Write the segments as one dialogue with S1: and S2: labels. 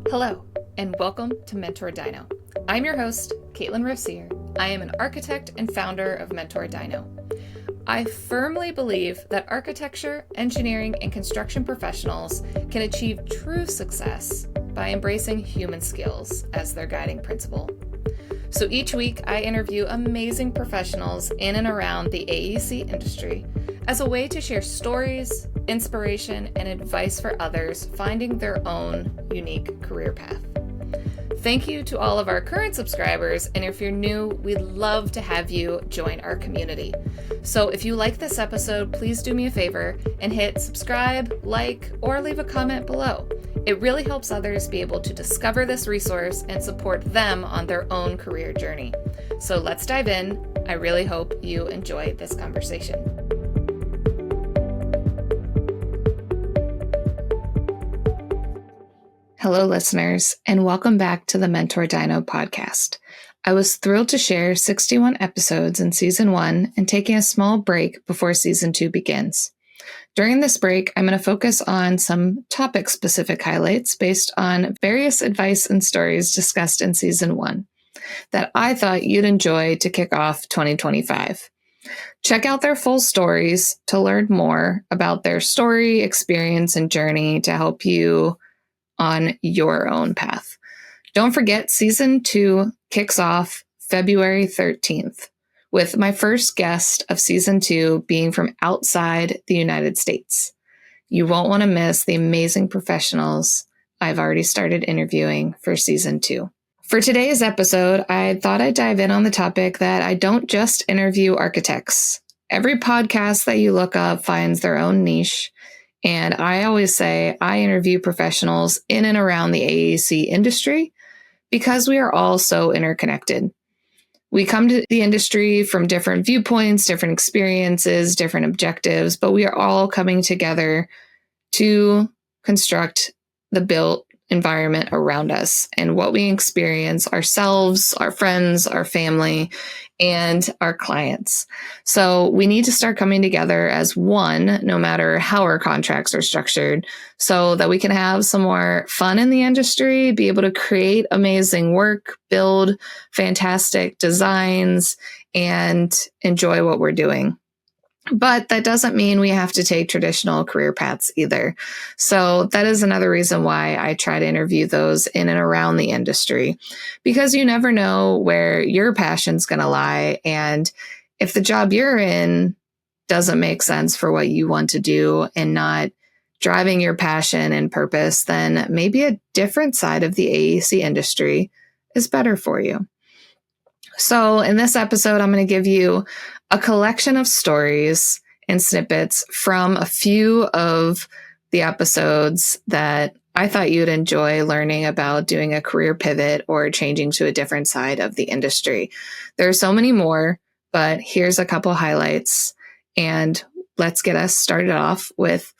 S1: Hello, and welcome to MentorDINO. I'm your host, Katelyn Rossier. I am an architect and founder of MentorDINO. I firmly believe that architecture, engineering, and construction professionals can achieve true success by embracing human skills as their guiding principle. So each week, I interview amazing professionals in and around the AEC industry as a way to share stories, inspiration, and advice for others finding their own unique career path. Thank you to all of our current subscribers, and if you're new, we'd love to have you join our community. So if you like this episode, please do me a favor and hit subscribe, like, or leave a comment below. It really helps others be able to discover this resource and support them on their own career journey. So let's dive in. I really hope you enjoy this conversation. Hello, listeners, and welcome back to the MentorDINO podcast. I was thrilled to share 61 episodes in Season 1 and taking a small break before Season 2 begins. During this break, I'm going to focus on some topic-specific highlights based on various advice and stories discussed in Season 1 that I thought you'd enjoy to kick off 2025. Check out their full stories to learn more about their story, experience, and journey to help you on your own path. Don't forget, Season 2 kicks off February 13th, with my first guest of Season 2 being from outside the United States. You won't want to miss the amazing professionals I've already started interviewing for Season 2. For today's episode, I thought I'd dive in on the topic that I don't just interview architects. Every podcast that you look up finds their own niche. And I always say I interview professionals in and around the AEC industry because we are all so interconnected. We come to the industry from different viewpoints, different experiences, different objectives, but we are all coming together to construct the built environment around us and what we experience ourselves, our friends, our family, and our clients. So we need to start coming together as one, no matter how our contracts are structured, so that we can have some more fun in the industry, be able to create amazing work, build fantastic designs, and enjoy what we're doing. But that doesn't mean we have to take traditional career paths either. So that is another reason why I try to interview those in and around the industry, because you never know where your passion's going to lie. And if the job you're in doesn't make sense for what you want to do and not driving your passion and purpose, then maybe a different side of the AEC industry is better for you. So in this episode, I'm going to give you a collection of stories and snippets from a few of the episodes that I thought you'd enjoy learning about doing a career pivot or changing to a different side of the industry. There are so many more, but here's a couple highlights. And let's get us started off with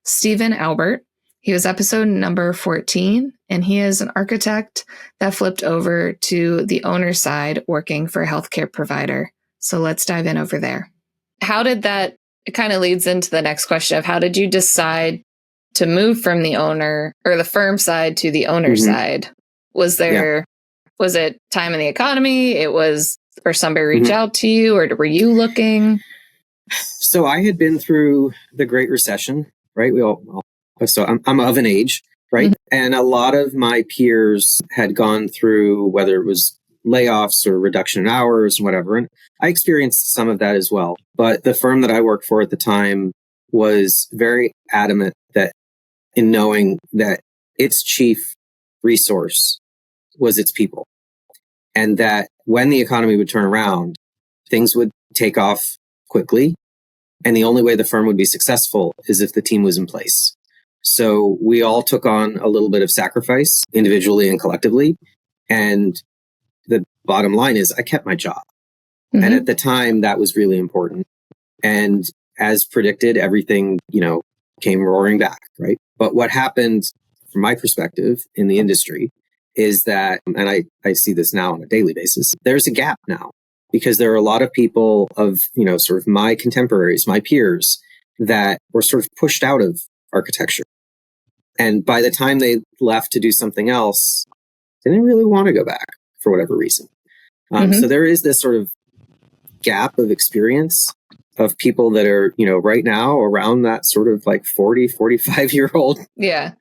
S1: Stephen Albert. He was episode number 14, and he is an architect that flipped over to the owner side working for a healthcare provider. So let's dive in over there. How did that, it kind of leads into the next question of how did you decide to move from the owner or the firm side to the owner side? Was it time in the economy? Or somebody reach out to you, or were you looking?
S2: So I had been through the Great Recession, right? So I'm of an age, right? And a lot of my peers had gone through, whether it was layoffs or reduction in hours and whatever. And I experienced some of that as well. But the firm that I worked for at the time was very adamant that in knowing that its chief resource was its people. And that when the economy would turn around, things would take off quickly. And the only way the firm would be successful is if the team was in place. So we all took on a little bit of sacrifice individually and collectively. And the bottom line is I kept my job. And at the time that was really important. And as predicted, everything, came roaring back, right? But what happened from my perspective in the industry is that, and I see this now on a daily basis, there's a gap now because there are a lot of people of, sort of my contemporaries, my peers that were sort of pushed out of architecture. And by the time they left to do something else, they didn't really want to go back for whatever reason. So there is this sort of gap of experience of people that are, right now around that sort of like 40, 45-year-old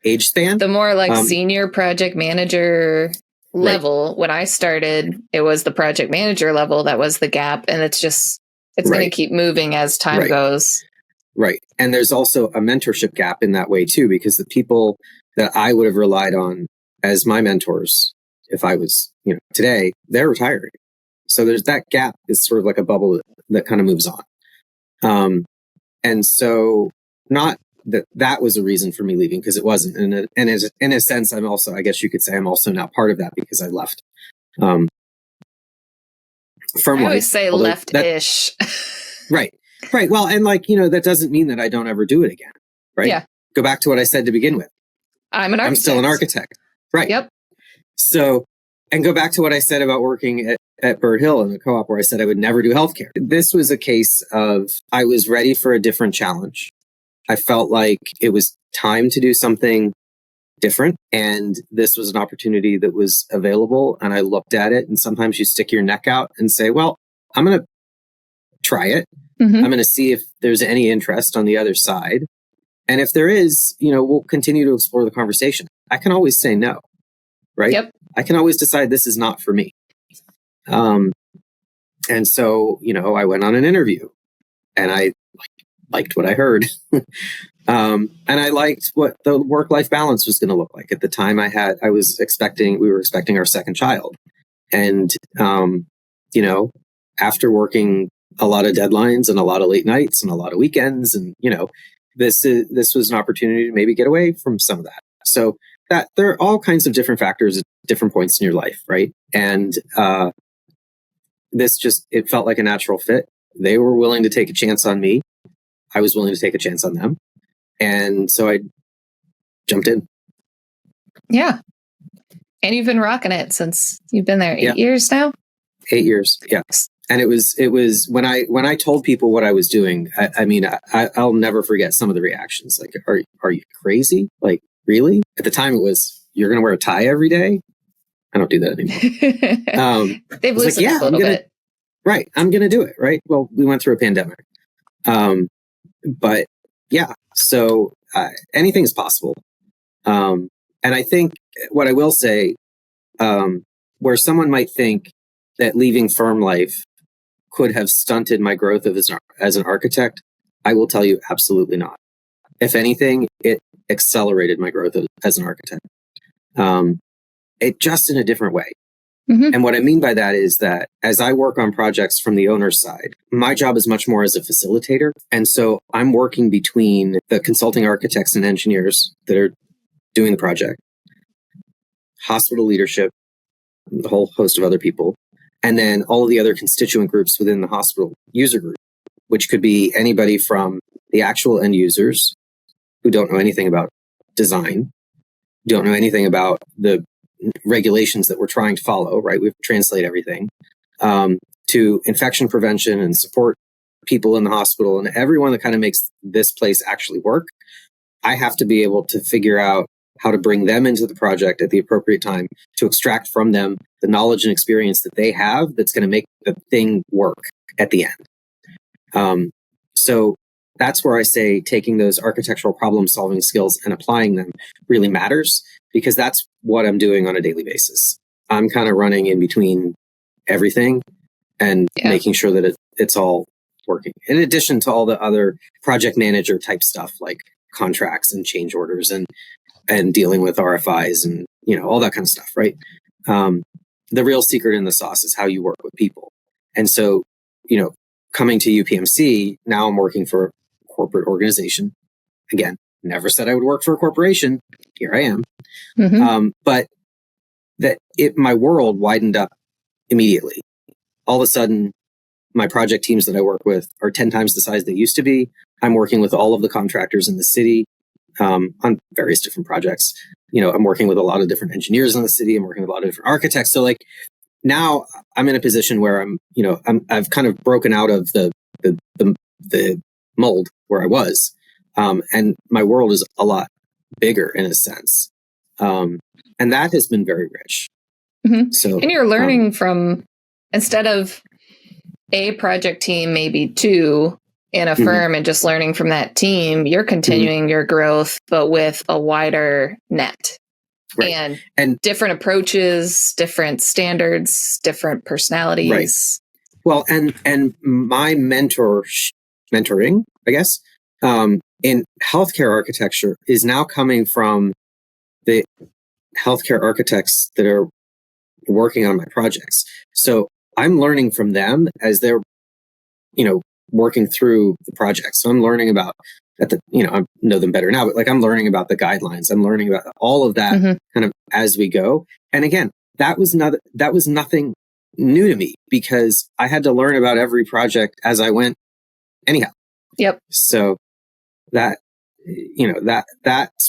S2: age span.
S1: The more like senior project manager level. Right. When I started, it was the project manager level that was the gap. And it's going to keep moving as time goes.
S2: Right. And there's also a mentorship gap in that way too, because the people that I would have relied on as my mentors, if I was, today, they're retiring. So there's that gap is sort of like a bubble that kind of moves on. And so not that was a reason for me leaving, because it wasn't. And in a sense, I'm also, I guess you could say I'm also not part of that because I left. Firm
S1: I always say left-ish.
S2: Right. Well, and that doesn't mean that I don't ever do it again. Right.
S1: Yeah.
S2: Go back to what I said to begin with.
S1: I'm
S2: still an architect. Right.
S1: Yep.
S2: So, and go back to what I said about working at Bird Hill in the co-op, where I said I would never do healthcare. This was a case of I was ready for a different challenge. I felt like it was time to do something different. And this was an opportunity that was available. And I looked at it, and sometimes you stick your neck out and say, well, I'm going to try it. I'm going to see if there's any interest on the other side. And if there is, we'll continue to explore the conversation. I can always say no, right?
S1: Yep.
S2: I can always decide this is not for me. And so, I went on an interview, and I liked what I heard. And I liked what the work-life balance was going to look like. At the time we were expecting our second child. And, after working a lot of deadlines and a lot of late nights and a lot of weekends, and, this was an opportunity to maybe get away from some of that. So that there are all kinds of different factors at different points in your life. Right. And, it felt like a natural fit. They were willing to take a chance on me. I was willing to take a chance on them. And so I jumped in.
S1: Yeah. And you've been rocking it since you've been there 8 years now?
S2: 8 years. Yeah. And it was when I told people what I was doing, I'll never forget some of the reactions. Like, are you crazy? Like, really? At the time it was, you're going to wear a tie every day? I don't do that anymore.
S1: They've loosened up a little bit.
S2: Right. I'm going to do it. Right. Well, we went through a pandemic. But yeah, so anything is possible. And I think what I will say, where someone might think that leaving firm life could have stunted my growth as an architect, I will tell you absolutely not. If anything, it accelerated my growth as an architect. It just in a different way. And what I mean by that is that as I work on projects from the owner's side, my job is much more as a facilitator. And so I'm working between the consulting architects and engineers that are doing the project, hospital leadership, the whole host of other people, and then all of the other constituent groups within the hospital user group, which could be anybody from the actual end users who don't know anything about design, don't know anything about the regulations that we're trying to follow, right? We translate everything, to infection prevention and support people in the hospital and everyone that kind of makes this place actually work. I have to be able to figure out how to bring them into the project at the appropriate time to extract from them the knowledge and experience that they have that's going to make the thing work at the end. So that's where I say taking those architectural problem solving skills and applying them really matters, because that's what I'm doing on a daily basis. I'm kind of running in between everything and making sure that it's all working. In addition to all the other project manager type stuff like contracts and change orders and dealing with RFIs and, all that kind of stuff, right? The real secret in the sauce is how you work with people. And so, coming to UPMC, now I'm working for a corporate organization. Again, never said I would work for a corporation. Here I am. But my world widened up immediately. All of a sudden, my project teams that I work with are 10 times the size they used to be. I'm working with all of the contractors in the city on various different projects. I'm working with a lot of different engineers in the city. I'm working with a lot of different architects. So now I'm in a position where I've kind of broken out of the mold where I was. And my world is a lot bigger in a sense. And that has been very rich.
S1: Mm-hmm.
S2: So,
S1: and you're learning from, instead of a project team, maybe two in a firm, and just learning from that team, you're continuing your growth, but with a wider net. Right. And different approaches, different standards, different personalities.
S2: Right. Well, and my mentoring, I guess, in healthcare architecture is now coming from the healthcare architects that are working on my projects. So I'm learning from them as they're, working through the project. So I'm learning about I know them better now, but like I'm learning about the guidelines. I'm learning about all of that kind of as we go. And again, that was nothing new to me because I had to learn about every project as I went anyhow.
S1: Yep.
S2: So that's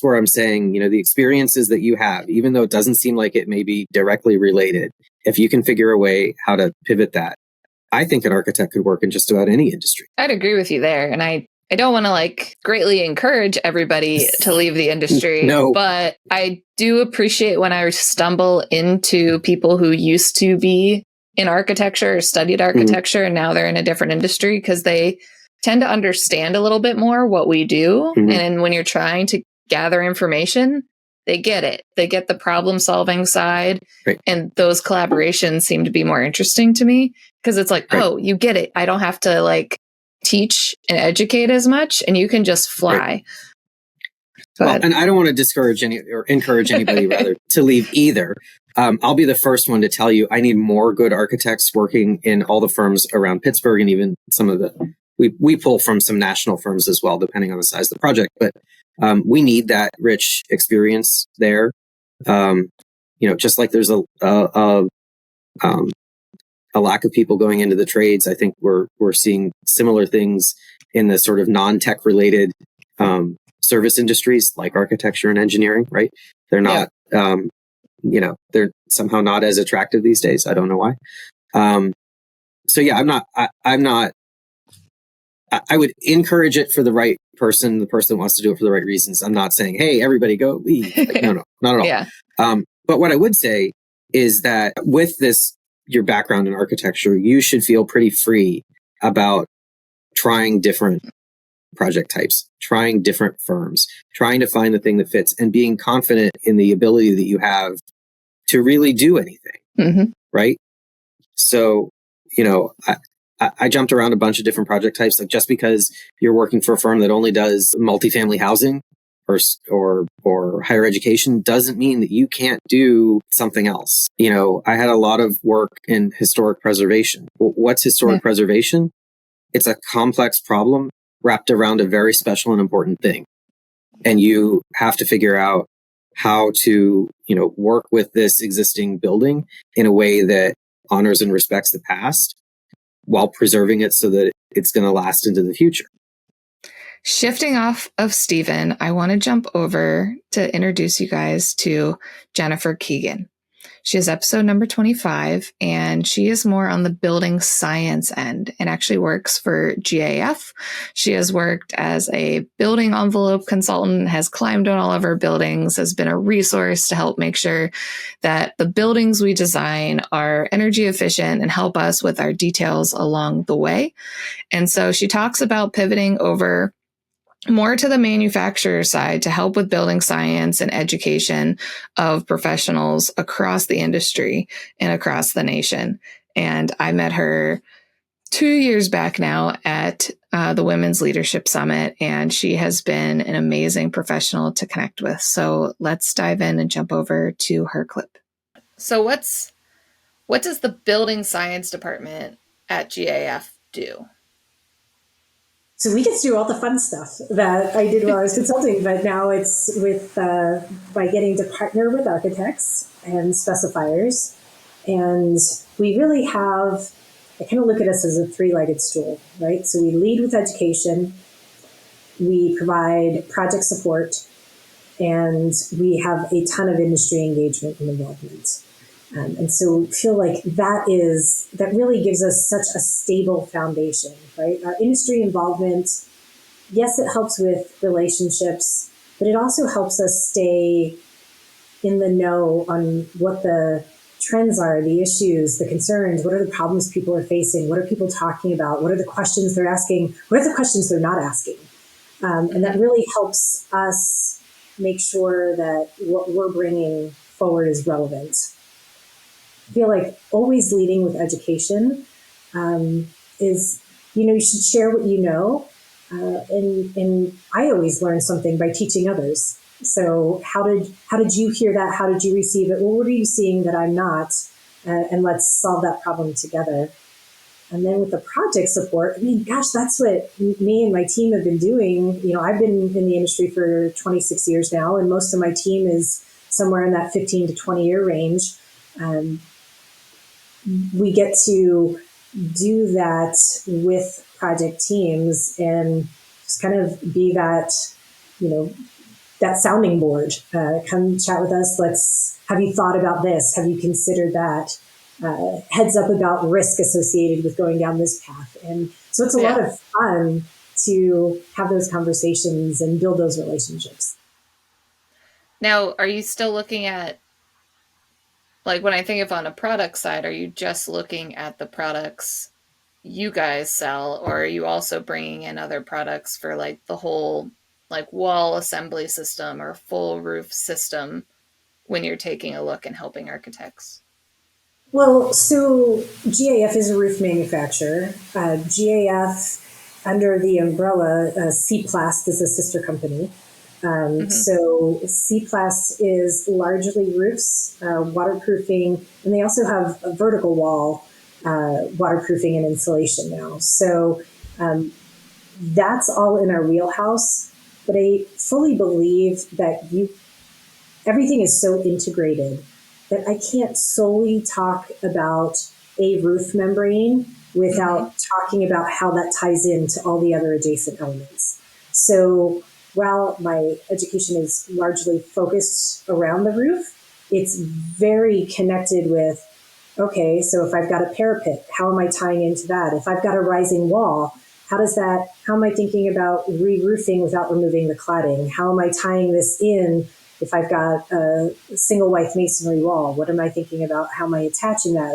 S2: where I'm saying, the experiences that you have, even though it doesn't seem like it may be directly related, if you can figure a way how to pivot that, I think an architect could work in just about any industry.
S1: I'd agree with you there. And I don't want to greatly encourage everybody to leave the industry,
S2: No.
S1: But I do appreciate when I stumble into people who used to be in architecture or studied architecture and now they're in a different industry because they tend to understand a little bit more what we do. And when you're trying to gather information, they get it. They get the problem solving side. Right. And those collaborations seem to be more interesting to me because it's oh, you get it. I don't have to teach and educate as much and you can just fly. Right.
S2: Well, and I don't want to discourage encourage anybody rather to leave either. I'll be the first one to tell you I need more good architects working in all the firms around Pittsburgh and even some of we pull from some national firms as well, depending on the size of the project. But we need that rich experience there. Just like there's a lack of people going into the trades. I think we're seeing similar things in the sort of non-tech related service industries like architecture and engineering. Right? They're not. They're somehow not as attractive these days. I don't know why. So yeah, I'm not. I would encourage it for the right person, the person that wants to do it for the right reasons. I'm not saying, hey, everybody go leave. No, not at all.
S1: Yeah.
S2: But what I would say is that with your background in architecture, you should feel pretty free about trying different project types, trying different firms, trying to find the thing that fits and being confident in the ability that you have to really do anything. Right. So, I jumped around a bunch of different project types. Just because you're working for a firm that only does multifamily housing or higher education doesn't mean that you can't do something else. I had a lot of work in historic preservation. What's historic preservation? It's a complex problem wrapped around a very special and important thing. And you have to figure out how to, work with this existing building in a way that honors and respects the past, while preserving it so that it's going to last into the future.
S1: Shifting off of Stephen, I want to jump over to introduce you guys to Jennifer Keegan. She is episode number 25, and she is more on the building science end and actually works for GAF. She has worked as a building envelope consultant, has climbed on all of our buildings, has been a resource to help make sure that the buildings we design are energy efficient and help us with our details along the way. And so she talks about pivoting over more to the manufacturer side to help with building science and education of professionals across the industry and across the nation. And I met her 2 years back now at the Women's Leadership Summit, and she has been an amazing professional to connect with. So let's dive in and jump over to her clip. So what does the building science department at GAF do?
S3: So we get to do all the fun stuff that I did while I was consulting, but now it's by getting to partner with architects and specifiers. And we really have, I kind of look at us as a three-legged stool, right? So we lead with education, we provide project support, and we have a ton of industry engagement and involvement. And so feel like that really gives us such a stable foundation, right? Our industry involvement, yes, it helps with relationships, but it also helps us stay in the know on what the trends are, the issues, the concerns, what are the problems people are facing, what are people talking about, what are the questions they're asking, what are the questions they're not asking. And that really helps us make sure that what we're bringing forward is relevant. I feel like always leading with education is, you should share what you know. And I always learn something by teaching others. So how did you hear that? How did you receive it? Well, what are you seeing that I'm not? And let's solve that problem together. And then with the project support, gosh, that's what me and my team have been doing. I've been in the industry for 26 years now, and most of my team is somewhere in that 15 to 20 year range. We get to do that with project teams and just kind of be that, that sounding board. Come chat with us. Have you thought about this? Have you considered that? Heads up about risk associated with going down this path. And so it's a lot of fun to have those conversations and build those relationships.
S1: Now, are you still looking at, like, when I think of on a product side, are you just looking at the products you guys sell, or are you also bringing in other products for like the whole like wall assembly system or full roof system when you're taking a look and helping architects?
S3: Well, so GAF is a roof manufacturer. GAF, under the umbrella, C-Plast is a sister company. So C-Plast is largely roofs, waterproofing, and they also have a vertical wall waterproofing and insulation now. So that's all in our wheelhouse. But I fully believe that everything is so integrated that I can't solely talk about a roof membrane without talking about how that ties into all the other adjacent elements. So while my education is largely focused around the roof, it's very connected with, okay, so if I've got a parapet, how am I tying into that? If I've got a rising wall, how am I thinking about re-roofing without removing the cladding? How am I tying this in if I've got a single white masonry wall? What am I thinking about? How am I attaching that?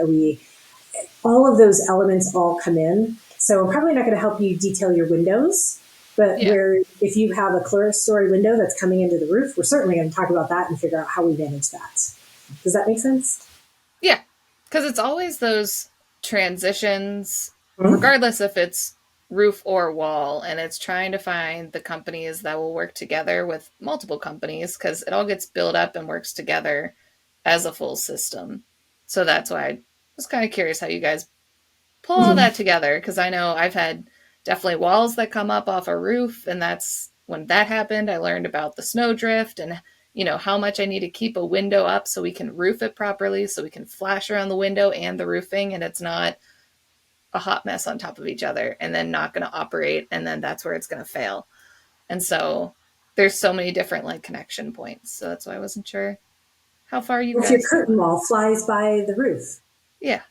S3: All of those elements all come in. So I'm probably not going to help you detail your windows, but if you have a clerestory window that's coming into the roof, we're certainly going to talk about that and figure out how we manage that. Does that make sense?
S1: Yeah, because it's always those transitions, regardless if it's roof or wall, and it's trying to find the companies that will work together with multiple companies, because it all gets built up and works together as a full system. So that's why I was kind of curious how you guys pull all that together, because I know I've had definitely walls that come up off a roof, and that's when that happened. I learned about the snowdrift and how much I need to keep a window up so we can roof it properly, so we can flash around the window and the roofing, and it's not a hot mess on top of each other and then not going to operate, and then that's where it's going to fail. And so there's so many different like connection points. So that's why I wasn't sure how far you guys.
S3: If your curtain wall flies by the roof,
S1: yeah,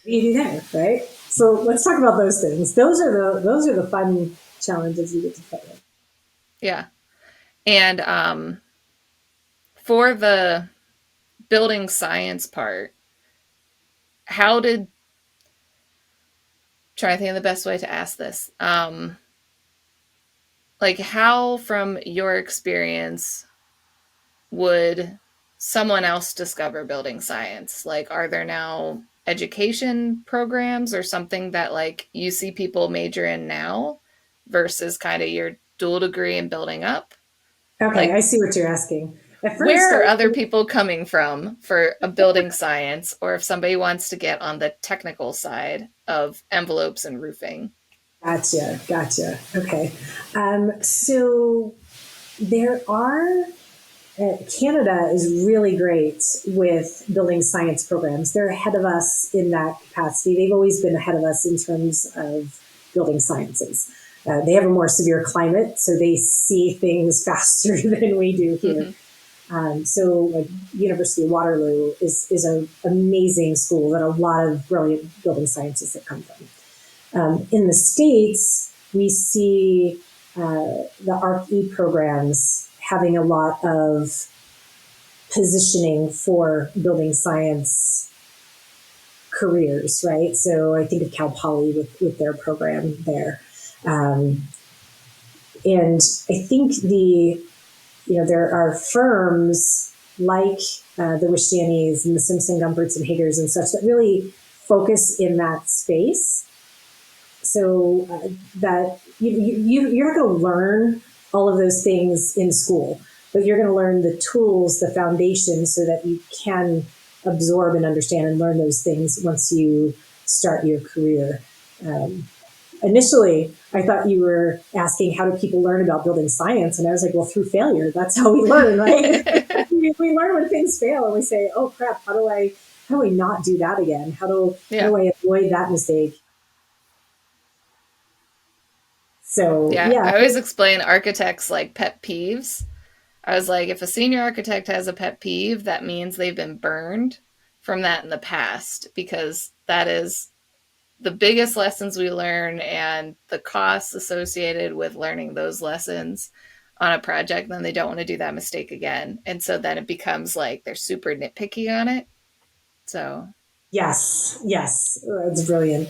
S3: you do there, right? So let's talk about those things. Those are the fun challenges you get to play with.
S1: Yeah, and for the building science part, try to think of the best way to ask this. Like, how, from your experience, would someone else discover building science? Like, are there now education programs or something that like you see people major in now versus kind of your dual degree in building up?
S3: Okay,
S1: like,
S3: I see what you're asking.
S1: Where are other people coming from for a building science, or if somebody wants to get on the technical side of envelopes and roofing?
S3: Gotcha. Okay. So there are, Canada is really great with building science programs. They're ahead of us in that capacity. They've always been ahead of us in terms of building sciences. They have a more severe climate, so they see things faster than we do here. So like University of Waterloo is an amazing school that a lot of brilliant building scientists have come from. In the States, we see the ARC-E programs having a lot of positioning for building science careers, right? So I think of Cal Poly with their program there. And I think there are firms like the Wishdanis and the Simpson Gumperts and Hagers and such that really focus in that space. So that you're not going to learn all of those things in school, but you're going to learn the tools, the foundation, so that you can absorb and understand and learn those things once you start your career. Initially, I thought you were asking how do people learn about building science, and I was like, well, through failure. That's how we learn, right? We learn when things fail, and we say, oh crap, how do I not do that again? How do I avoid that mistake? So yeah,
S1: I always explain architects like pet peeves. I was like, if a senior architect has a pet peeve, that means they've been burned from that in the past, because that is the biggest lessons we learn and the costs associated with learning those lessons on a project. Then they don't want to do that mistake again. And so then it becomes like they're super nitpicky on it. So
S3: yes, that's brilliant.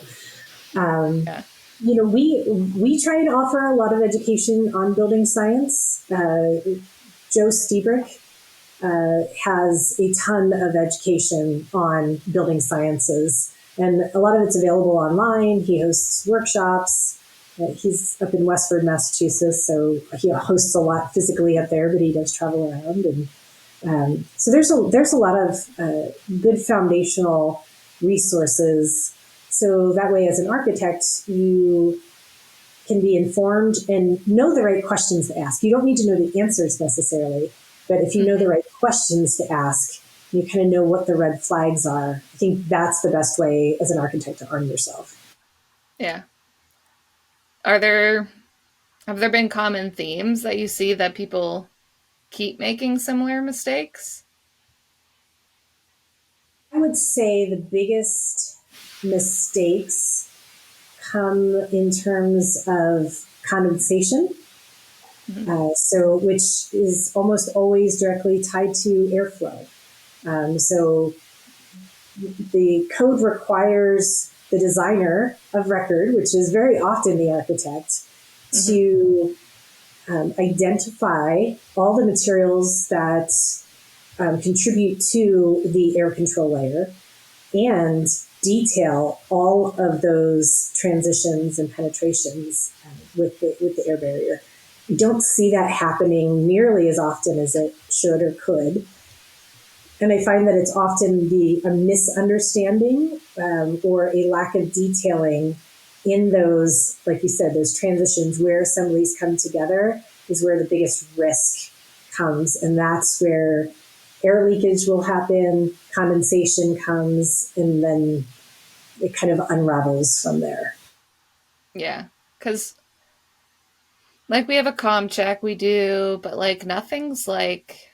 S3: We try and offer a lot of education on building science. Joe Stiebrick has a ton of education on building sciences, and a lot of it's available online. He hosts workshops. He's up in Westford, Massachusetts, so he hosts a lot physically up there, but he does travel around. And so there's a lot of good foundational resources. So that way, as an architect, you can be informed and know the right questions to ask. You don't need to know the answers necessarily, but if you know the right questions to ask, you kind of know what the red flags are. I think that's the best way as an architect to arm yourself.
S1: Yeah. Have there been common themes that you see that people keep making similar mistakes?
S3: I would say the biggest mistakes come in terms of condensation. Which is almost always directly tied to airflow. So the code requires the designer of record, which is very often the architect, to identify all the materials that contribute to the air control layer and detail all of those transitions and penetrations with the air barrier. We don't see that happening nearly as often as it should or could. And I find that it's often a misunderstanding or a lack of detailing in those, like you said, those transitions where assemblies come together is where the biggest risk comes. And that's where air leakage will happen, condensation comes, and then it kind of unravels from there.
S1: Yeah, because like we have a comm check, we do, but like nothing's like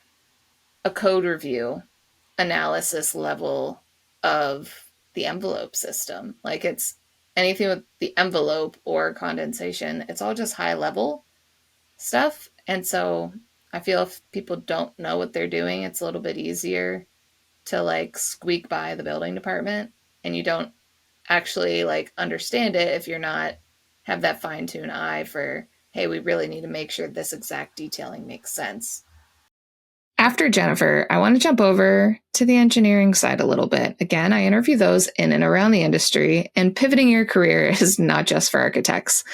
S1: a code review analysis level of the envelope system. Like it's anything with the envelope or condensation, it's all just high level stuff. And so I feel if people don't know what they're doing, it's a little bit easier to like squeak by the building department, and you don't actually like understand it if you're not have that fine-tuned eye for, hey, we really need to make sure this exact detailing makes sense. After Jennifer, I want to jump over to the engineering side a little bit. Again, I interview those in and around the industry, and pivoting your career is not just for architects.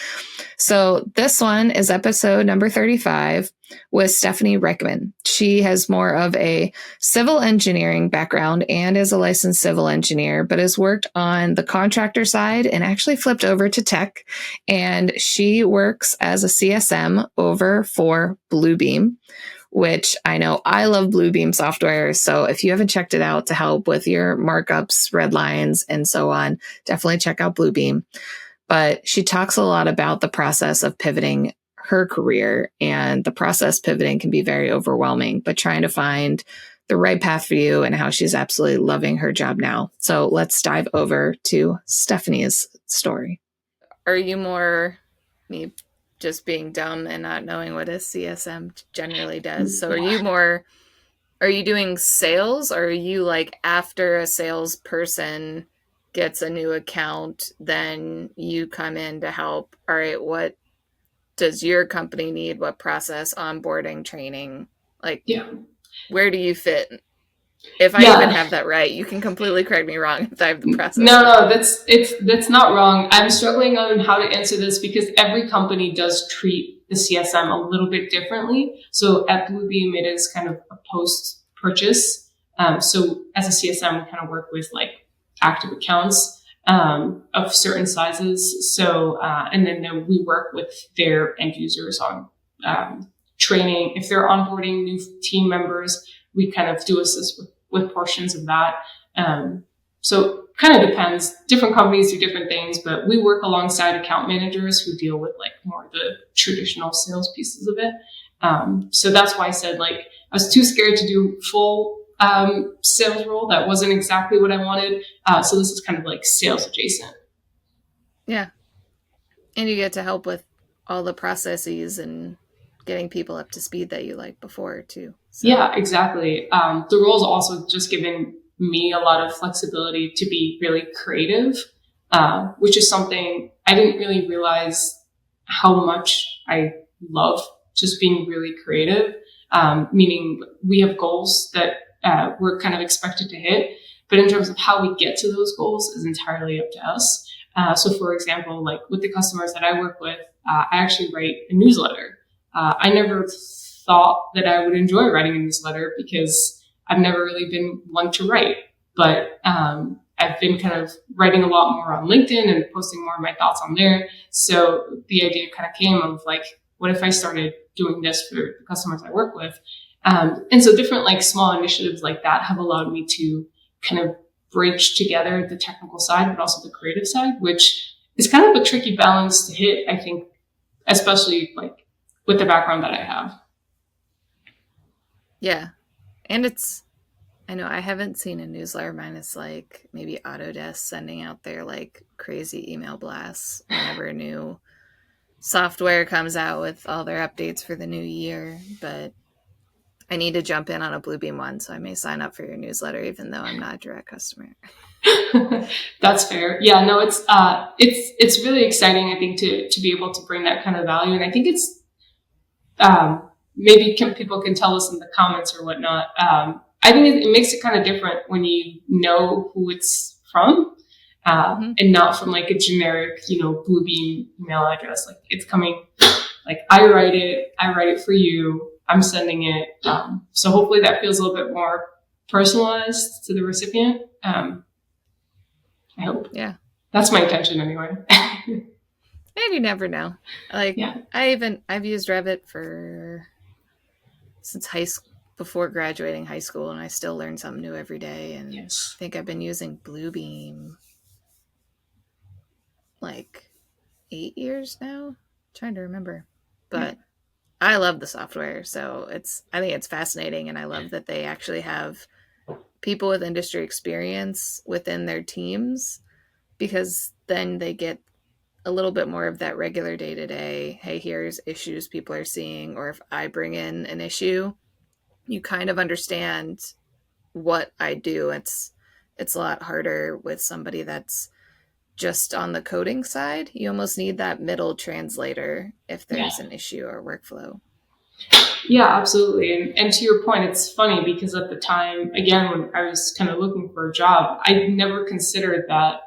S1: So this one is episode number 35 with Stephanie Reichman. She has more of a civil engineering background and is a licensed civil engineer, but has worked on the contractor side and actually flipped over to tech. And she works as a CSM over for Bluebeam, which I know I love Bluebeam software. So if you haven't checked it out to help with your markups, red lines, and so on, definitely check out Bluebeam. But she talks a lot about the process of pivoting her career, and the process pivoting can be very overwhelming, but trying to find the right path for you and how she's absolutely loving her job now. So let's dive over to Stephanie's story. Are you more just being dumb and not knowing what a CSM generally does. So are you doing sales, or are you like after a salesperson gets a new account, then you come in to help? All right, what does your company need? What process, onboarding, training? Like, where do you fit? If I even have that right, you can completely correct me wrong if I have the process.
S4: No, that's not wrong. I'm struggling on how to answer this because every company does treat the CSM a little bit differently. So at Bluebeam, it is kind of a post-purchase. So as a CSM, we kind of work with like active accounts of certain sizes. So and then we work with their end users on training. If they're onboarding new team members, we kind of do assist with portions of that. So kind of depends. Different companies do different things, but we work alongside account managers who deal with like more of the traditional sales pieces of it. So that's why I said like I was too scared to do full sales role. That wasn't exactly what I wanted. So this is kind of like sales adjacent.
S1: Yeah. And you get to help with all the processes and getting people up to speed that you liked before too. So.
S4: Yeah, exactly. The role's also just given me a lot of flexibility to be really creative, which is something I didn't really realize how much I love just being really creative. Meaning we have goals that we're kind of expected to hit, but in terms of how we get to those goals is entirely up to us. So for example, like with the customers that I work with, I actually write a newsletter. I never thought that I would enjoy writing a newsletter because I've never really been one to write, but I've been kind of writing a lot more on LinkedIn and posting more of my thoughts on there. So the idea kind of came of like, what if I started doing this for the customers I work with? And so different like small initiatives like that have allowed me to kind of bridge together the technical side, but also the creative side, which is kind of a tricky balance to hit, I think, especially like with the background that I have.
S1: Yeah. And I know I haven't seen a newsletter minus like maybe Autodesk sending out their like crazy email blasts whenever new software comes out with all their updates for the new year. But I need to jump in on a Bluebeam one, so I may sign up for your newsletter even though I'm not a direct customer.
S4: That's fair. Yeah, no, it's really exciting, I think, to be able to bring that kind of value. And I think it's maybe people can tell us in the comments or whatnot. I think it makes it kind of different when you know who it's from, and not from like a generic, Bluebeam email address. Like it's coming, like I write it for you. I'm sending it. So hopefully that feels a little bit more personalized to the recipient. I hope.
S1: Yeah.
S4: That's my intention anyway.
S1: And you never know. Like I've used Revit since before graduating high school, and I still learn something new every day. And I think I've been using Bluebeam like 8 years now. I'm trying to remember, but I love the software. So I think it's fascinating, and I love that they actually have people with industry experience within their teams, because then they get a little bit more of that regular day-to-day, hey, here's issues people are seeing, or if I bring in an issue, you kind of understand what I do. It's a lot harder with somebody that's just on the coding side. You almost need that middle translator if there's an issue or workflow.
S4: Yeah, absolutely. And to your point, it's funny because at the time, again, when I was kind of looking for a job, I never considered that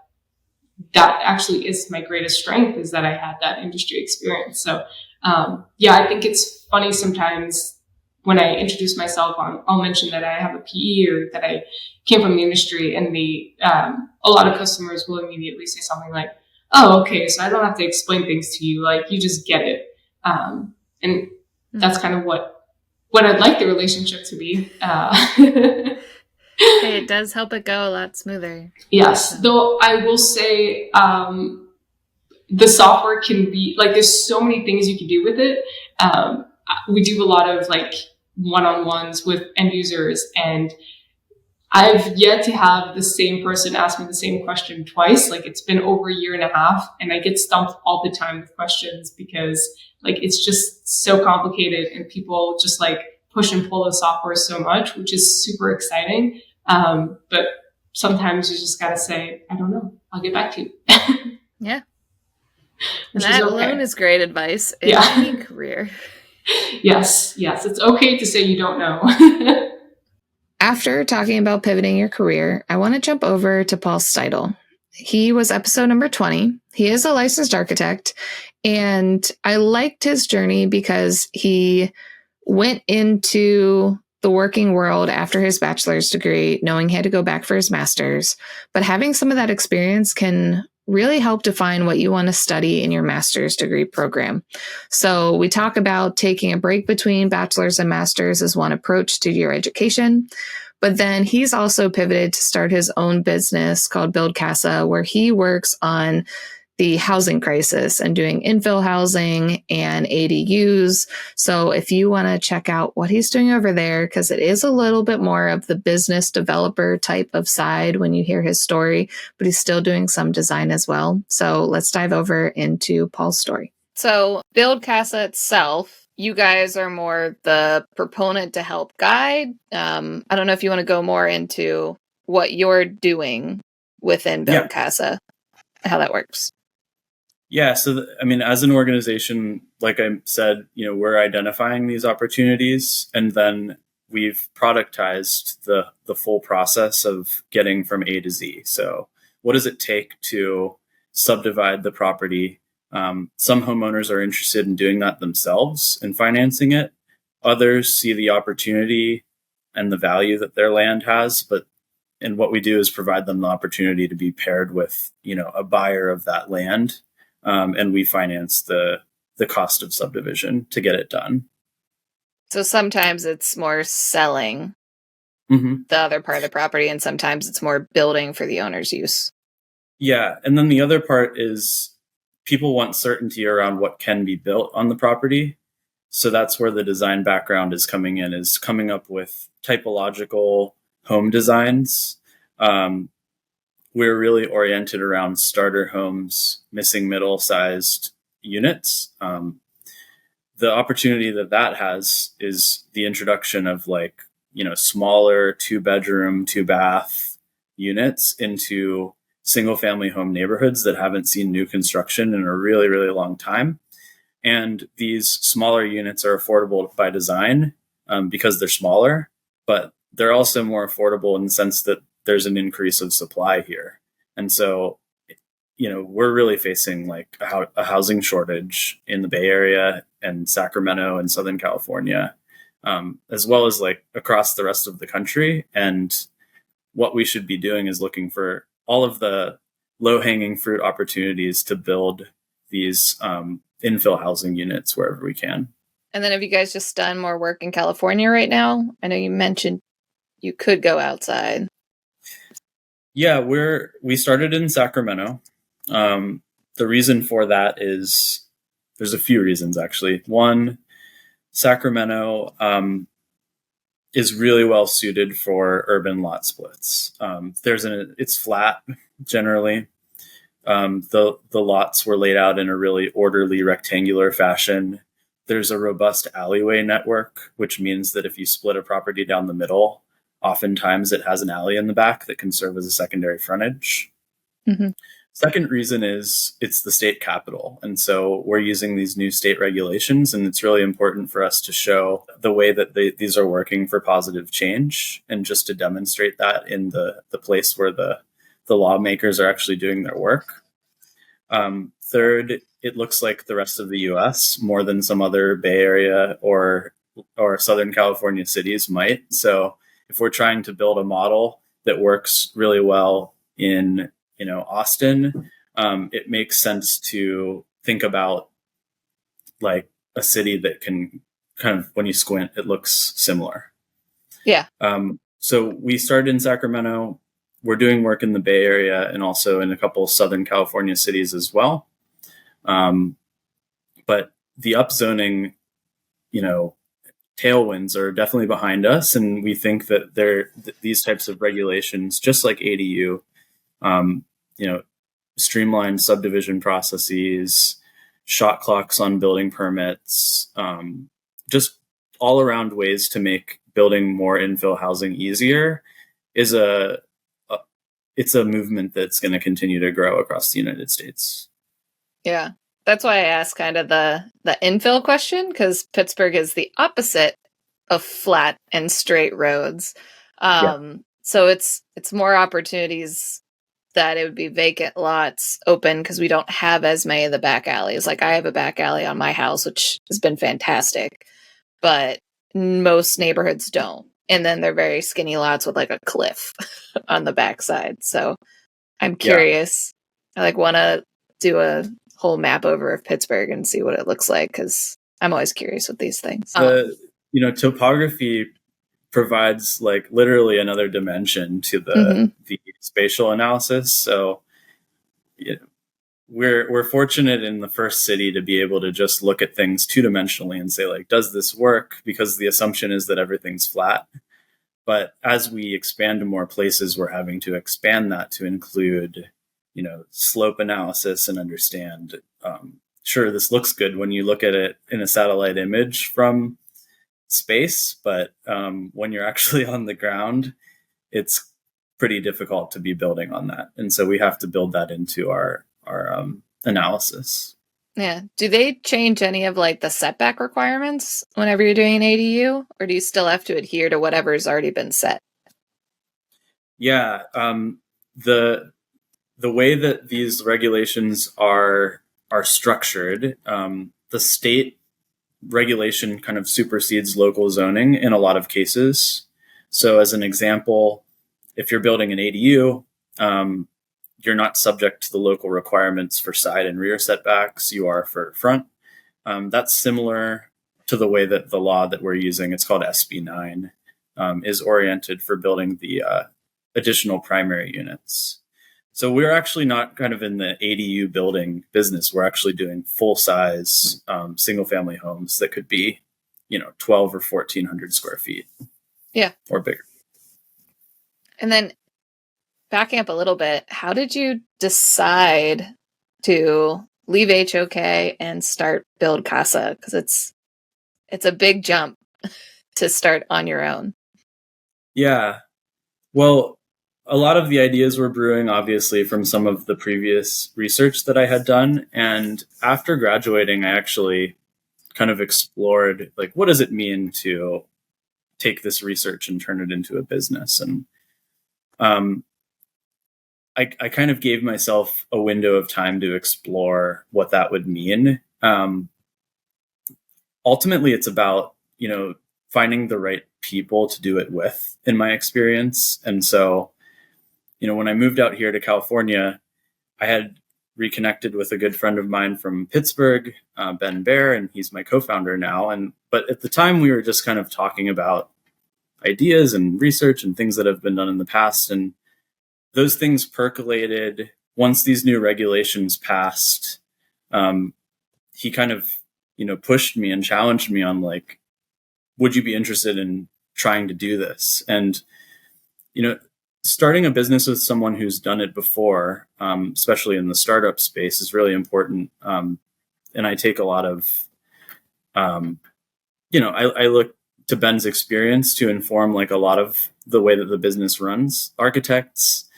S4: actually is my greatest strength, is that I had that industry experience. So, I think it's funny sometimes when I introduce myself, I'll mention that I have a PE or that I came from the industry, and a lot of customers will immediately say something like, oh, okay, so I don't have to explain things to you. Like, you just get it. And that's kind of what I'd like the relationship to be.
S1: Hey, it does help it go a lot smoother.
S4: Yes, though I will say the software can be, like, there's so many things you can do with it. We do a lot of, like, one-on-ones with end users, and I've yet to have the same person ask me the same question twice. Like, it's been over a year and a half, and I get stumped all the time with questions because like it's just so complicated, and people just like push and pull the software so much, which is super exciting. But sometimes you just gotta say, I don't know. I'll get back to you.
S1: Yeah. And that alone is great advice in any career.
S4: Yes. It's okay to say you don't know.
S1: After talking about pivoting your career, I want to jump over to Paul Steidl. He was episode number 20. He is a licensed architect, and I liked his journey because he went into the working world after his bachelor's degree, knowing he had to go back for his master's. But having some of that experience can really help define what you want to study in your master's degree program. So we talk about taking a break between bachelor's and master's as one approach to your education. But then he's also pivoted to start his own business called Build Casa, where he works on the housing crisis and doing infill housing and ADUs. So if you want to check out what he's doing over there, because it is a little bit more of the business developer type of side when you hear his story, but he's still doing some design as well. So let's dive over into Paul's story. So Build Casa itself, you guys are more the proponent to help guide. I don't know if you want to go more into what you're doing within Build Casa, how that works.
S5: Yeah. So, as an organization, like I said, we're identifying these opportunities, and then we've productized the full process of getting from A to Z. So what does it take to subdivide the property? Some homeowners are interested in doing that themselves and financing it. Others see the opportunity and the value that their land has, and what we do is provide them the opportunity to be paired with, a buyer of that land. And we finance the cost of subdivision to get it done.
S1: So sometimes it's more selling the other part of the property, and sometimes it's more building for the owner's use.
S5: Yeah. And then the other part is people want certainty around what can be built on the property. So that's where the design background is coming in, is coming up with typological home designs. We're really oriented around starter homes, missing middle-sized units. The opportunity that has is the introduction of smaller 2-bedroom, 2-bath units into single-family home neighborhoods that haven't seen new construction in a really, really long time. And these smaller units are affordable by design because they're smaller, but they're also more affordable in the sense that there's an increase of supply here. And so, we're really facing a housing shortage in the Bay Area and Sacramento and Southern California, as well as across the rest of the country. And what we should be doing is looking for all of the low-hanging fruit opportunities to build these infill housing units wherever we can.
S1: And then have you guys just done more work in California right now? I know you mentioned you could go outside.
S5: Yeah, we started in Sacramento. The reason for that is there's a few reasons, actually. One, Sacramento is really well suited for urban lot splits. It's flat generally. The lots were laid out in a really orderly rectangular fashion. There's a robust alleyway network, which means that if you split a property down the middle, oftentimes it has an alley in the back that can serve as a secondary frontage. Mm-hmm. Second reason is it's the state capital. And so we're using these new state regulations, and it's really important for us to show the way that these are working for positive change, and just to demonstrate that in the place where the lawmakers are actually doing their work. Third, it looks like the rest of the U.S. more than some other Bay Area or Southern California cities might. So if we're trying to build a model that works really well in, Austin, it makes sense to think about a city that can kind of, when you squint, it looks similar.
S1: Yeah.
S5: So we started in Sacramento. We're doing work in the Bay Area and also in a couple of Southern California cities as well. But the upzoning, tailwinds are definitely behind us, and we think that these types of regulations, just like ADU, you know, streamlined subdivision processes, shot clocks on building permits, just all around ways to make building more infill housing easier is it's a movement that's going to continue to grow across the United States.
S1: Yeah. That's why I asked kind of the infill question, because Pittsburgh is the opposite of flat and straight roads. So it's more opportunities that it would be vacant lots open because we don't have as many of the back alleys. Like I have a back alley on my house, which has been fantastic, but most neighborhoods don't. And then they're very skinny lots with like a cliff on the backside. So I'm curious. I want to do a whole map over of Pittsburgh and see what it looks like, because I'm always curious with these things.
S5: Topography provides like literally another dimension to the spatial analysis. So we're fortunate in the first city to be able to just look at things two-dimensionally and say, like, does this work? Because the assumption is that everything's flat. But as we expand to more places, we're having to expand that to include slope analysis and understand, sure, this looks good when you look at it in a satellite image from space, but when you're actually on the ground, it's pretty difficult to be building on that. And so we have to build that into our analysis.
S1: Yeah. Do they change any of like the setback requirements whenever you're doing an ADU, or do you still have to adhere to whatever's already been set?
S5: Yeah. The way that these regulations are structured, the state regulation kind of supersedes local zoning in a lot of cases. So as an example, if you're building an ADU, you're not subject to the local requirements for side and rear setbacks. You are for front. That's similar to the way that the law that we're using, it's called SB 9, is oriented for building the additional primary units. So we're actually not kind of in the ADU building business. We're actually doing full-size single-family homes that could be, 12 or 1,400 square feet.
S1: Yeah.
S5: Or bigger.
S1: And then backing up a little bit, how did you decide to leave HOK and start Build Casa? Because it's a big jump to start on your own.
S5: Yeah. Well, a lot of the ideas were brewing, obviously, from some of the previous research that I had done. And after graduating, I actually kind of explored, like, what does it mean to take this research and turn it into a business? And I kind of gave myself a window of time to explore what that would mean. Ultimately, it's about, finding the right people to do it with, in my experience. And so, when I moved out here to California, I had reconnected with a good friend of mine from Pittsburgh, Ben Bear, and he's my co-founder now. But at the time, we were just kind of talking about ideas and research and things that have been done in the past. And those things percolated once these new regulations passed. He kind of, pushed me and challenged me on, like, would you be interested in trying to do this? And, starting a business with someone who's done it before, especially in the startup space, is really important. And I take a lot of, I look to Ben's experience to inform like a lot of the way that the business runs. Architects,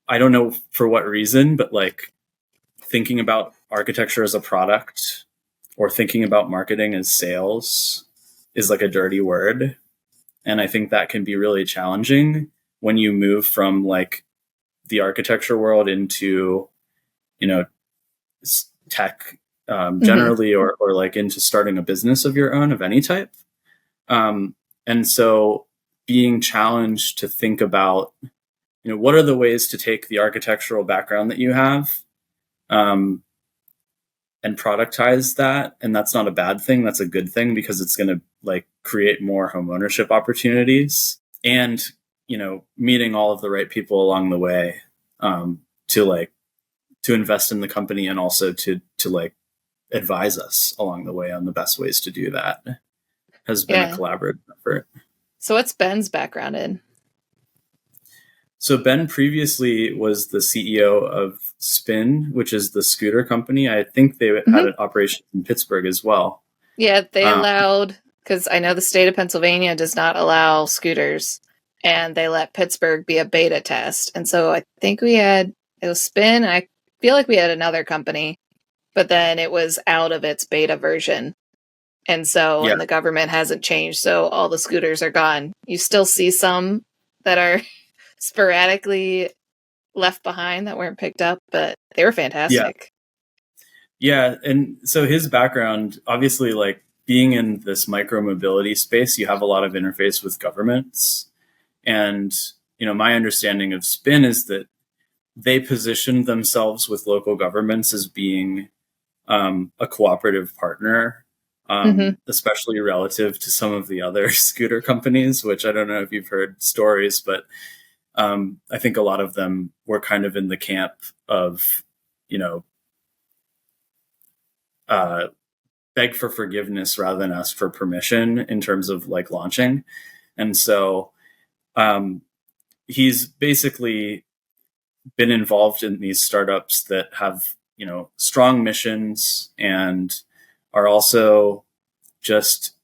S5: I don't know for what reason, but like thinking about architecture as a product or thinking about marketing as sales is like a dirty word. And I think that can be really challenging when you move from like the architecture world into, tech generally, or like into starting a business of your own of any type. And so being challenged to think about, what are the ways to take the architectural background that you have and productize that. And that's not a bad thing. That's a good thing because it's going to like create more home ownership opportunities and, meeting all of the right people along the way to invest in the company and also to like advise us along the way on the best ways to do that. has been a collaborative effort.
S1: So what's Ben's background in?
S5: So Ben previously was the CEO of Spin, which is the scooter company. I think they had an operation in Pittsburgh as well.
S1: Yeah, they allowed, because I know the state of Pennsylvania does not allow scooters, and they let Pittsburgh be a beta test. And so I think it was Spin. I feel like we had another company, but then it was out of its beta version. And so and the government hasn't changed, so all the scooters are gone. You still see some that are sporadically left behind that weren't picked up, but they were fantastic.
S5: Yeah. And so his background, obviously, like being in this micro mobility space, you have a lot of interface with governments. And, my understanding of Spin is that they positioned themselves with local governments as being a cooperative partner, especially relative to some of the other scooter companies, which I don't know if you've heard stories, but I think a lot of them were kind of in the camp of, beg for forgiveness rather than ask for permission in terms of like launching. And so he's basically been involved in these startups that have, strong missions and are also just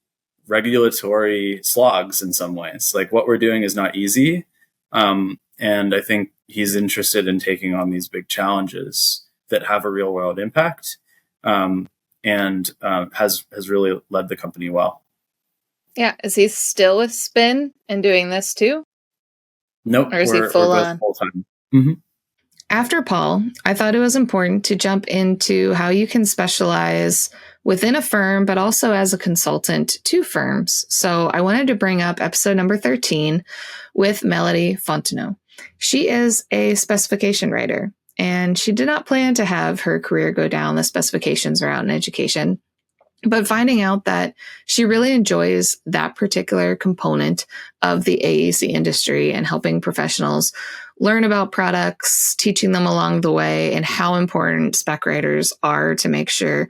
S5: regulatory slogs in some ways. Like what we're doing is not easy. And I think he's interested in taking on these big challenges that have a real world impact, and has really led the company well. Yeah.
S1: Is he still with Spin and doing this too?
S5: Nope.
S1: Or is he full on?
S5: Full time. Mm-hmm.
S1: After Paul, I thought it was important to jump into how you can specialize within a firm, but also as a consultant to firms. So I wanted to bring up episode number 13 with Melody Fontenot. She is a specification writer, and she did not plan to have her career go down the specifications route in education. But finding out that she really enjoys that particular component of the AEC industry and helping professionals learn about products, teaching them along the way, and how important spec writers are to make sure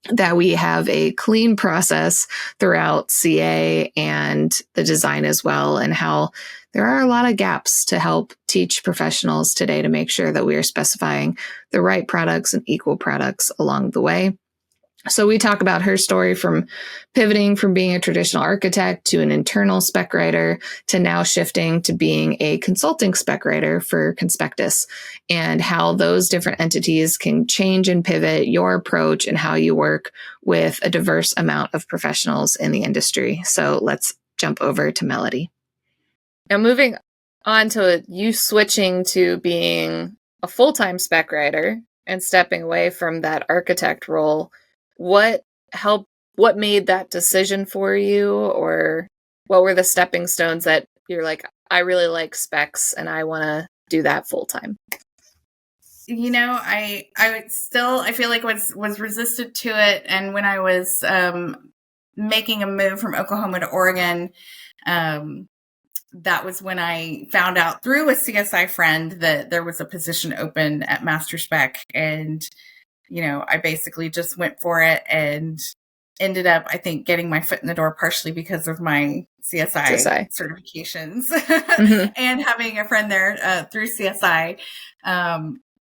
S1: that we have a clean process throughout CA and the design as well, and how there are a lot of gaps to help teach professionals today to make sure that we are specifying the right products and equal products along the way. So we talk about her story from pivoting from being a traditional architect to an internal spec writer to now shifting to being a consulting spec writer for Conspectus, and how those different entities can change and pivot your approach and how you work with a diverse amount of professionals in the industry. So let's jump over to Melody. Now, moving on to you switching to being a full-time spec writer and stepping away from that architect role, what made that decision for you, or what were the stepping stones that you're like, I really like specs and I want to do that full time?
S6: I feel like was resistant to it. And when I was making a move from Oklahoma to Oregon, that was when I found out through a CSI friend that there was a position open at Master Spec, and I basically just went for it and ended up, I think, getting my foot in the door partially because of my CSI. Certifications and having a friend there through CSI.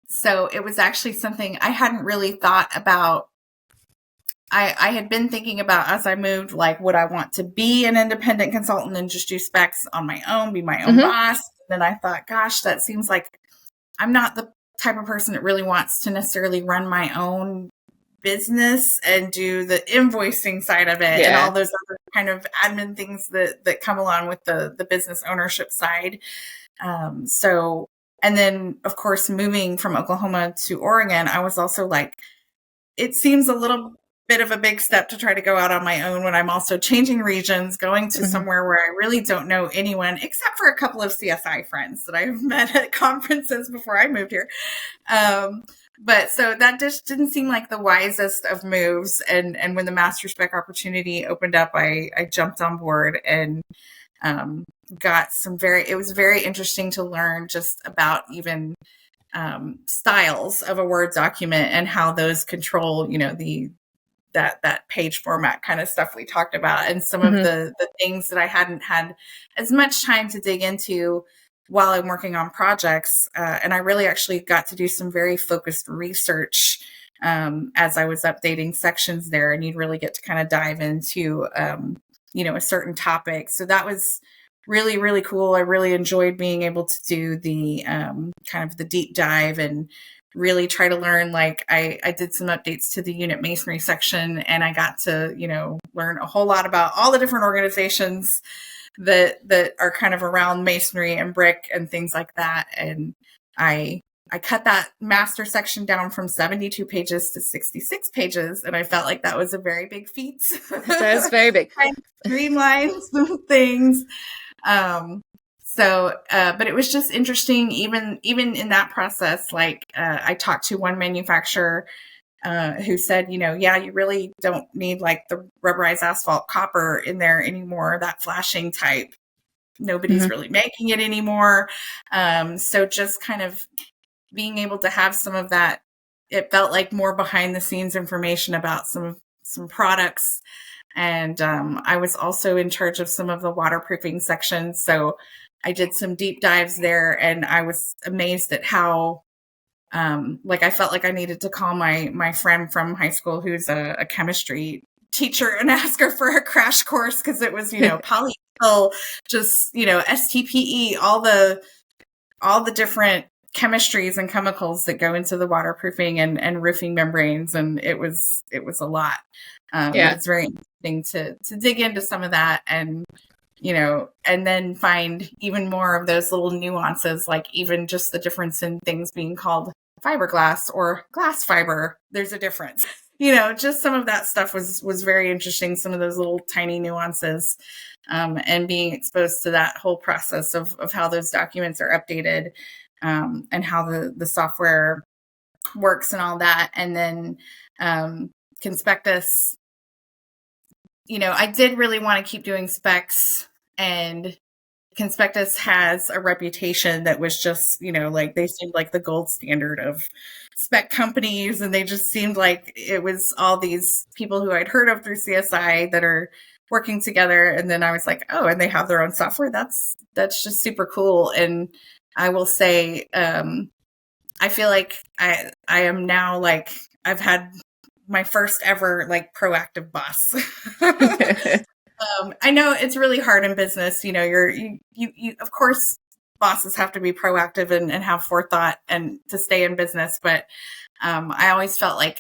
S6: So it was actually something I hadn't really thought about. I had been thinking about, as I moved, like, would I want to be an independent consultant and just do specs on my own, be my own boss? And then I thought, gosh, that seems like I'm not the type of person that really wants to necessarily run my own business and do the invoicing side of it and all those other kind of admin things that come along with the business ownership side. And then, of course, moving from Oklahoma to Oregon, I was also like, it seems a little bit of a big step to try to go out on my own when I'm also changing regions, going to somewhere where I really don't know anyone, except for a couple of CSI friends that I've met at conferences before I moved here. But so that just didn't seem like the wisest of moves. And when the Master Spec opportunity opened up, I jumped on board and got it was very interesting to learn just about even styles of a Word document and how those control, that page format kind of stuff we talked about, and some of the things that I hadn't had as much time to dig into while I'm working on projects. And I really actually got to do some very focused research as I was updating sections there, and you'd really get to kind of dive into, a certain topic. So that was really, really cool. I really enjoyed being able to do the kind of the deep dive and really try to learn. Like I did some updates to the unit masonry section, and I got to, learn a whole lot about all the different organizations that are kind of around masonry and brick and things like that. And I cut that master section down from 72 pages to 66 pages. And I felt like that was a very big feat.
S1: That's very big.
S6: Streamline some things. But it was just interesting, even in that process. Like, I talked to one manufacturer, who said, you really don't need like the rubberized asphalt copper in there anymore, that flashing type. Nobody's really making it anymore. So just kind of being able to have some of that, it felt like more behind the scenes information about some products. And I was also in charge of some of the waterproofing sections. So I did some deep dives there, and I was amazed at how, I felt like I needed to call my friend from high school who's a chemistry teacher and ask her for a crash course, because it was, polyethyl, just, STPE, all the different chemistries and chemicals that go into the waterproofing and roofing membranes. And it was a lot. It's very interesting to dig into some of that, and and then find even more of those little nuances, like even just the difference in things being called fiberglass or glass fiber. There's a difference. Just some of that stuff was very interesting. Some of those little tiny nuances, and being exposed to that whole process of how those documents are updated, and how the software works and all that. And then Conspectus, I did really want to keep doing specs, and Conspectus has a reputation that was just, they seemed like the gold standard of spec companies, and they just seemed like it was all these people who I'd heard of through CSI that are working together. And then I was like, oh, and they have their own software. That's just super cool. And I will say, I feel like I am now, like, I've had my first ever like proactive boss. I know it's really hard in business. You of course, bosses have to be proactive and have forethought and to stay in business. But I always felt like,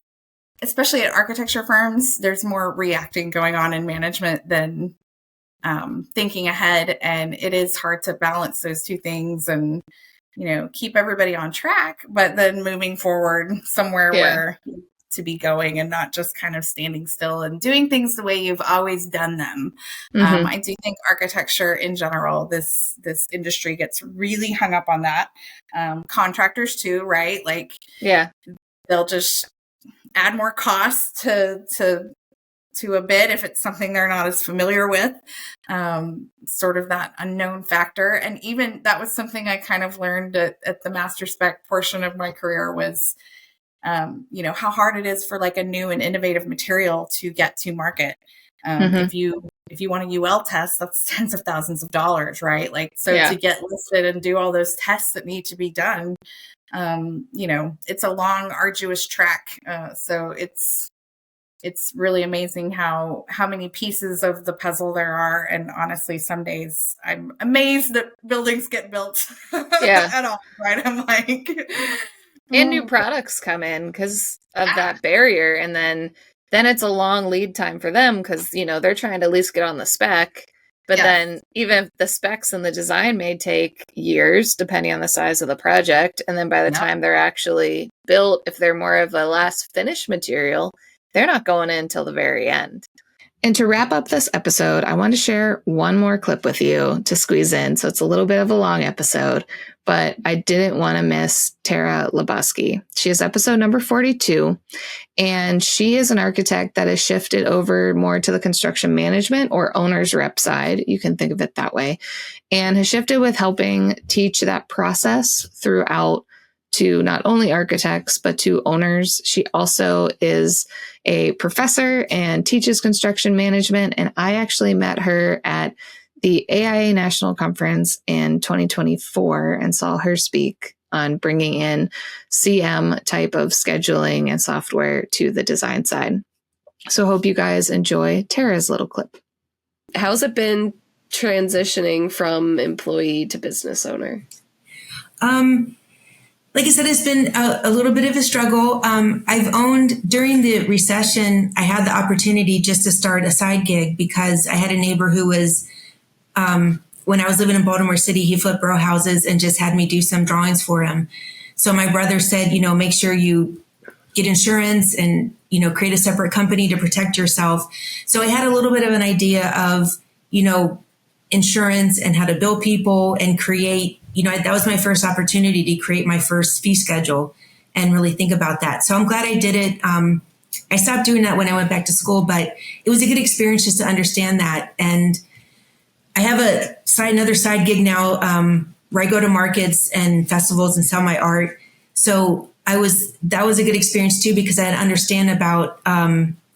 S6: especially at architecture firms, there's more reacting going on in management than thinking ahead. And it is hard to balance those two things and, keep everybody on track, but then moving forward somewhere where to be going, and not just kind of standing still and doing things the way you've always done them. I do think architecture in general, this industry gets really hung up on that. Contractors too, right? Like, they'll just add more costs to a bid if it's something they're not as familiar with, sort of that unknown factor. And even that was something I kind of learned at the master spec portion of my career was, how hard it is for like a new and innovative material to get to market. If you want a UL test, that's tens of thousands of dollars, right? Like, so to get listed and do all those tests that need to be done, it's a long, arduous track. So it's really amazing how many pieces of the puzzle there are. And honestly, some days I'm amazed that buildings get built at all, right? I'm like,
S1: and new products come in because of that barrier. And then it's a long lead time for them because, they're trying to at least get on the spec. But then even the specs and the design may take years, depending on the size of the project. And then by the time they're actually built, if they're more of a last finished material, they're not going in until the very end. And to wrap up this episode, I want to share one more clip with you to squeeze in. So it's a little bit of a long episode, but I didn't want to miss Tara Labosky. She is episode number 42, and she is an architect that has shifted over more to the construction management or owner's rep side. You can think of it that way, and has shifted with helping teach that process throughout to not only architects, but to owners. She also is a professor and teaches construction management. And I actually met her at the AIA National Conference in 2024 and saw her speak on bringing in CM type of scheduling and software to the design side. So hope you guys enjoy Tara's little clip.
S7: How's it been transitioning from employee to business owner?
S8: Like I said, it's been a little bit of a struggle. I've owned during the recession, I had the opportunity just to start a side gig because I had a neighbor who was, when I was living in Baltimore City, he flipped row houses and just had me do some drawings for him. So my brother said, make sure you get insurance and, create a separate company to protect yourself. So I had a little bit of an idea of, insurance and how to bill people and create, that was my first opportunity to create my first fee schedule and really think about that. So I'm glad I did it. I stopped doing that when I went back to school, but it was a good experience just to understand that. And I have another side gig now where I go to markets and festivals and sell my art. So that was a good experience too, because I had to understand about,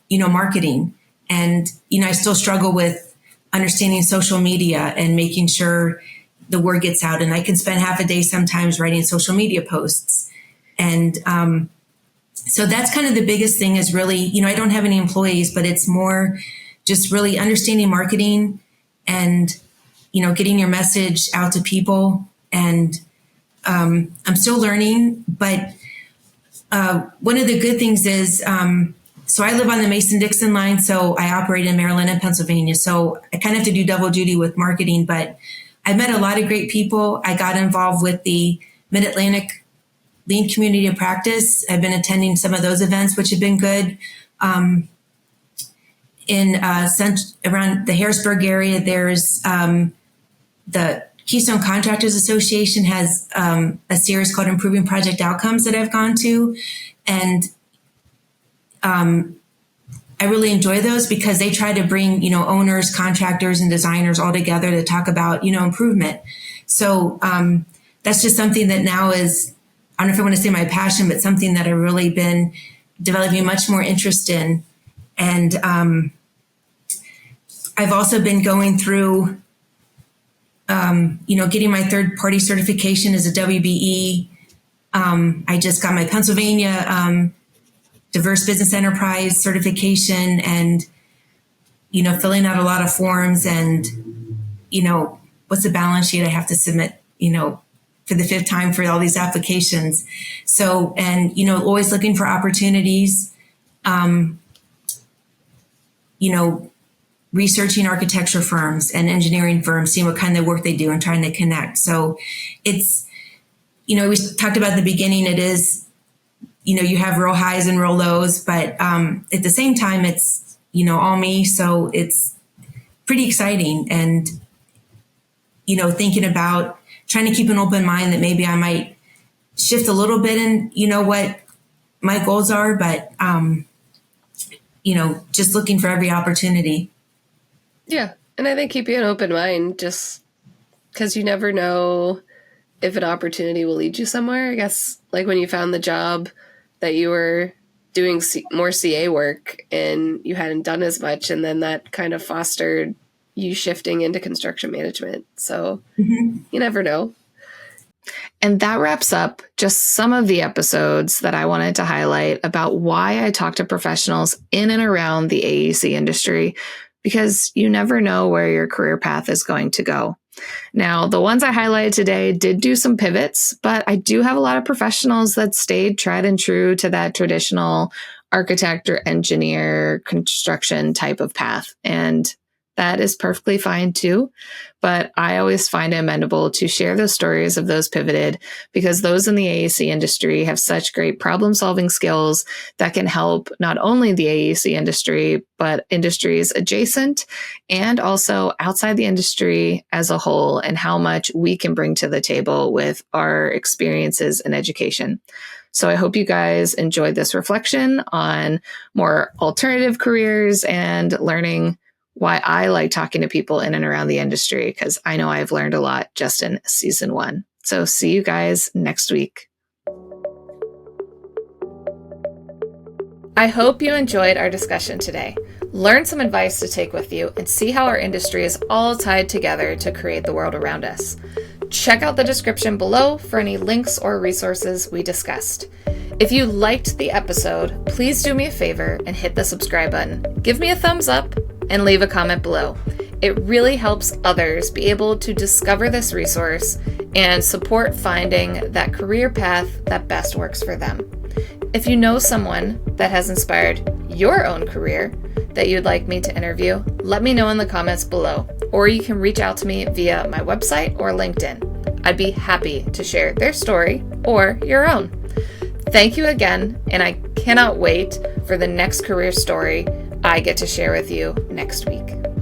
S8: marketing. And, I still struggle with understanding social media and making sure the word gets out. And I can spend half a day sometimes writing social media posts. And so that's kind of the biggest thing is really, I don't have any employees, but it's more just really understanding marketing and, getting your message out to people. And I'm still learning, but one of the good things is, so I live on the Mason-Dixon line, so I operate in Maryland and Pennsylvania. So I kind of have to do double duty with marketing, but I met a lot of great people. I got involved with the Mid-Atlantic Lean Community of Practice. I've been attending some of those events, which have been good. Around the Harrisburg area, there's the Keystone Contractors Association has a series called Improving Project Outcomes that I've gone to. And I really enjoy those because they try to bring, owners, contractors, and designers all together to talk about, improvement. So that's just something that now is, I don't know if I want to say my passion, but something that I've really been developing much more interest in. And I've also been going through, getting my third-party certification as a WBE. I just got my Pennsylvania Diverse Business Enterprise certification and, filling out a lot of forms and, what's the balance sheet I have to submit, for the fifth time for all these applications. So, and, always looking for opportunities, researching architecture firms and engineering firms, seeing what kind of work they do and trying to connect. So it's, we talked about at the beginning, it is, you have real highs and real lows, but at the same time, it's, all me. So it's pretty exciting. And, thinking about trying to keep an open mind that maybe I might shift a little bit in, what my goals are, but, just looking for every opportunity.
S7: Yeah. And I think keeping an open mind just because you never know if an opportunity will lead you somewhere. I guess like when you found the job that you were doing more CA work and you hadn't done as much. And then that kind of fostered you shifting into construction management. So you never know.
S1: And that wraps up just some of the episodes that I wanted to highlight about why I talk to professionals in and around the AEC industry, because you never know where your career path is going to go. Now, the ones I highlighted today did do some pivots, but I do have a lot of professionals that stayed tried and true to that traditional architect or engineer construction type of path. And that is perfectly fine too. But I always find it amenable to share those stories of those pivoted because those in the AEC industry have such great problem solving skills that can help not only the AEC industry, but industries adjacent and also outside the industry as a whole and how much we can bring to the table with our experiences in education. So I hope you guys enjoyed this reflection on more alternative careers and learning why I like talking to people in and around the industry, because I know I've learned a lot just in season 1. So see you guys next week. I hope you enjoyed our discussion today. Learn some advice to take with you and see how our industry is all tied together to create the world around us. Check out the description below for any links or resources we discussed. If you liked the episode, please do me a favor and hit the subscribe button. Give me a thumbs up and leave a comment below. It really helps others be able to discover this resource and support finding that career path that best works for them. If you know someone that has inspired your own career that you'd like me to interview, let me know in the comments below, or you can reach out to me via my website or LinkedIn. I'd be happy to share their story or your own. Thank you again, and I cannot wait for the next career story I get to share with you next week.